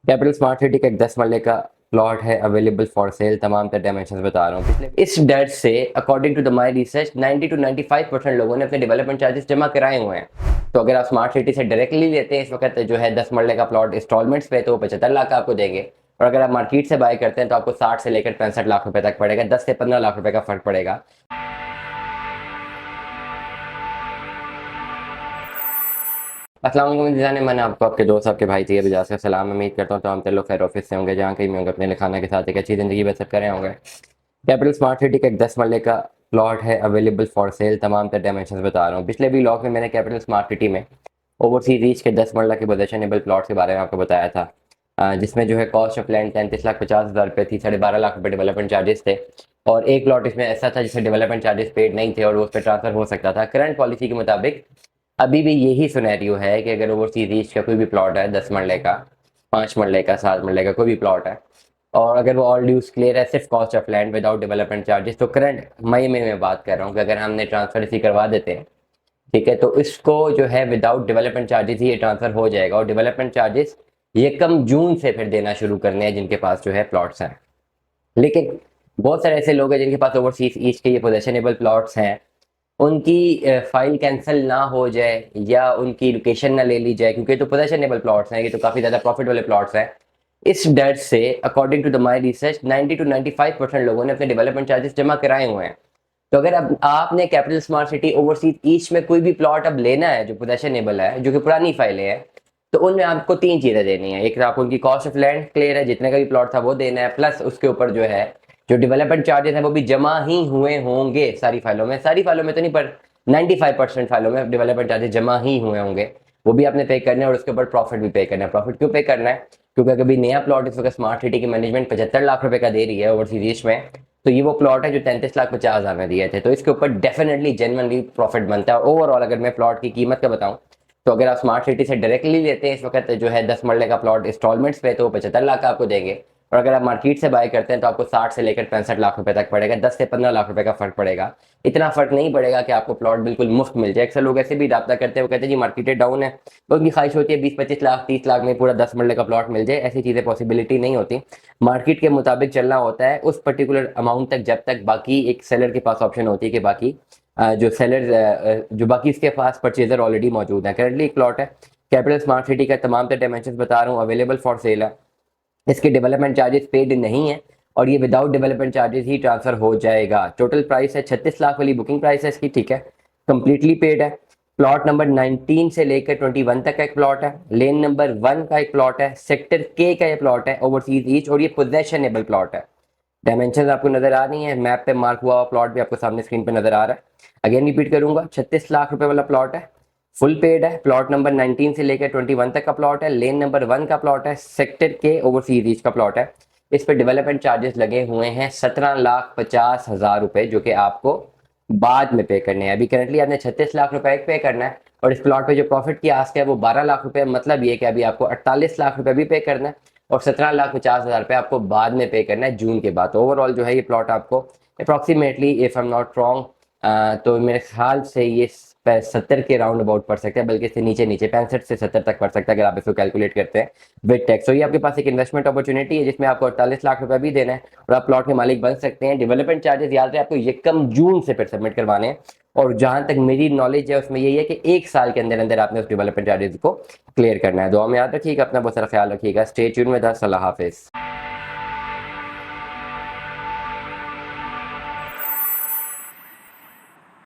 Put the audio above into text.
Capital smart city का एक 10 मरले का प्लॉट है अवेलेबल फॉर सेल। तमाम तर डायमेंशन बता रहा हूँ। पिछले इस डर से according to the my research 90 to 95% लोगों ने अपने डेवलपमेंट चार्जेस जमा कराए हुए हैं। तो अगर आप स्मार्ट सिटी से डायरेक्टली लेते हैं इस वक्त जो है 10 मरले का प्लॉट इंस्टॉलमेंट्स पे, तो वो 75 लाख आपको देंगे। और अगर आप मार्केट से बाय करते हैं तो आपको 60 से लेकर 65 लाख रुपए तक पड़ेगा। 10 से 15 लाख रुपए का फर्क पड़ेगा। अस्सलाम वालेकुम जाने, मैंने आपको आपके दोस्त आपके भाई थी अभी से सलाम। उम्मीद करता हूँ तो हम लोग खैर ऑफिस से होंगे, जहाँ कहीं भी होंगे अपने खाना के साथ एक अच्छी ज़िंदगी बसर करे होंगे। कैपिटल स्मार्ट सिटी का एक 10 मरले का प्लॉट है अवेलेबल फॉर सेल। तमाम तर डायमेंशन बता रहा हूँ। पिछले भी व्लॉग में मैंने कैपिटल स्मार्ट सिटी में ओवरसीज रीच के 10 मरला के पोजेशनेबल प्लॉट के बारे में आपको बताया था, जिसमें जो है कॉस्ट ऑफ लैंड 33,50,000 रुपये थी, 12.5 लाख रुपये डेवलपमेंट चार्जेस थे। और एक प्लॉट इसमें ऐसा था जिसमें डेवलपमेंट चार्जेस पेड नहीं थे और वो उस पर ट्रांसफर हो सकता था। करंट पॉलिसी के मुताबिक अभी भी यही सिनेरियो है कि अगर ओवरसीज रीच का कोई भी प्लॉट है 10 मरले का, 5 मरले का, 7 मरले का कोई भी प्लॉट है, और अगर वो ऑल ड्यूज क्लियर है, सिर्फ cost of land without development charges, तो करंट मई में मैं बात कर रहा हूँ कि अगर हमने ट्रांसफर इसी करवा देते हैं, ठीक है, तो इसको जो है विदाउट डेवलपमेंट चार्जेस ही ये ट्रांसफर हो जाएगा। और डेवलपमेंट चार्जेस ये कम जून से फिर देना शुरू करने हैं जिनके पास जो है प्लॉट्स हैं। लेकिन बहुत सारे ऐसे लोग हैं जिनके पास ओवरसीज ईस्ट के ये पोजेशनेबल प्लॉट्स हैं, उनकी फाइल कैंसिल ना हो जाए या उनकी लोकेशन ना ले ली जाए, क्योंकि तो पोजेशनेबल प्लॉट्स हैं, ये तो काफ़ी ज़्यादा प्रॉफिट वाले प्लॉट्स हैं। इस डर से according to the my research 90 to 95% लोगों ने अपने डेवलपमेंट चार्जेस जमा कराए हुए हैं। तो अगर अब आपने capital smart city overseas east में कोई भी प्लॉट अब लेना है जो पोजेशनेबल है, जो कि पुरानी फाइलें हैं, तो उनमें आपको 3 चीज़ें देनी है। एक तो आपको उनकी कॉस्ट ऑफ लैंड क्लियर है, जितने का भी प्लॉट था वो देना है, प्लस उसके ऊपर जो है जो डेवलपमेंट चार्जेस हैं वो भी जमा ही हुए होंगे सारी फाइलों में। सारी फाइलों में तो नहीं, पर 95% फाइलों में डेवलपमेंट चार्जेस जमा ही हुए होंगे, वो भी आपने पे करना है। और उसके ऊपर प्रॉफिट भी पे करना है। प्रॉफिट क्यों पे करना है? क्योंकि अगर नया प्लॉट इस वक्त स्मार्ट सिटी की मैनेजमेंट 75 लाख रुपए का दे रही है ओवरसीज ईस्ट में, तो ये वो प्लॉट है जो 33,50,000 में दिए थे, तो इसके ऊपर डेफिनेटली जेन्युइनली प्रॉफिट बनता है। और ओवरऑल अगर मैं प्लॉट की कीमत का बताऊं, तो अगर आप स्मार्ट सिटी से डायरेक्टली लेते हैं इस वक्त जो है 10 मरले का प्लॉट इंस्टॉलमेंट्स पे, तो वो 75 लाख का आपको देंगे। और अगर आप मार्केट से बाय करते हैं तो आपको 60 से लेकर 65 लाख रुपए तक पड़ेगा। 10 से 15 लाख रुपए का फर्क पड़ेगा। इतना फर्क नहीं पड़ेगा कि आपको प्लॉट बिल्कुल मुफ्त मिल जाए। अक्सर लोग ऐसे भी रब्ता करते हैं, वो कहते हैं जी मार्केट डाउन है, तो उनकी ख्वाहिश होती है 20-25 लाख 30 लाख में पूरा 10 मरले का प्लॉट मिल जाए। ऐसी चीज़ें पॉसिबिलिटी नहीं होती। मार्केट के मुताबिक चलना होता है उस पर्टिकुलर अमाउंट तक, जब तक बाकी एक सेलर के पास ऑप्शन होती है कि बाकी जो सेलर जो बाकी इसके पास परचेजर ऑलरेडी मौजूद है। करंटली एक प्लॉट है कैपिटल स्मार्ट सिटी का, तमाम तर डायमेंशन बता रहा हूँ, अवेलेबल फॉर सेल है। इसके डेवलपमेंट चार्जेस पेड नहीं है और ये विदाउट डेवलपमेंट चार्जेस ही ट्रांसफर हो जाएगा। टोटल प्राइस है 36 लाख वाली बुकिंग प्राइस है इसकी, ठीक है, कंप्लीटली पेड है। प्लॉट नंबर 19 से लेकर 21 तक का एक प्लॉट है। लेन नंबर 1 का एक प्लॉट है। सेक्टर के का ये प्लॉट है ओवरसीज ईच, और ये पोजेशनेबल प्लॉट है। डायमेंशन आपको नजर आ रही है, मैप पे मार्क हुआ प्लॉट भी आपको सामने स्क्रीन पे नजर आ रहा है। अगेन रिपीट करूंगा, 36 लाख रुपए वाला प्लॉट है, फुल पेड है। प्लॉट नंबर 19 से लेकर 21 तक का प्लॉट है। लेन नंबर 1 का प्लॉट है। सेक्टर के ओवरसीज रीच का प्लॉट है। इस पर डेवलपमेंट चार्जेस लगे हुए हैं 17,50,000 रुपए, जो कि आपको बाद में पे करने हैं। अभी करंटली आपने 36 लाख रुपए पे करना है, और इस प्लॉट पे जो प्रॉफिट की आस्क है वो 12 लाख रुपए। मतलब ये कि अभी आपको 48 लाख रुपए भी पे करना है और 17,50,000 रुपए आपको बाद में पे करना है जून के बाद। ओवरऑल जो है ये प्लॉट आपको approximately, if I am not wrong, तो मेरे ख्याल से ये 70 के राउंड अबाउट पड़ सकता है, बल्कि इससे नीचे नीचे 65 से 70 तक पड़ सकता है अगर आप इसको कैलकुलेट करते हैं विद टैक्स। तो ये आपके पास एक इन्वेस्टमेंट अपॉर्चुनिटी है जिसमें आपको 48 लाख रुपए भी देना है और आप प्लॉट के मालिक बन सकते हैं। डेवलपमेंट चार्जेस याद रहे आपको ये कम जून से फिर सबमिट करवाने हैं, और जहां तक मेरी नॉलेज है उसमें यही है कि 1 साल के अंदर अंदर आपने उस डेवलपमेंट चार्जेस को क्लियर करना है। दुआ में याद रखिएगा, अपना बहुत सारा ख्याल रखिएगा। स्टे ट्यून में था। अल्लाह हाफिज।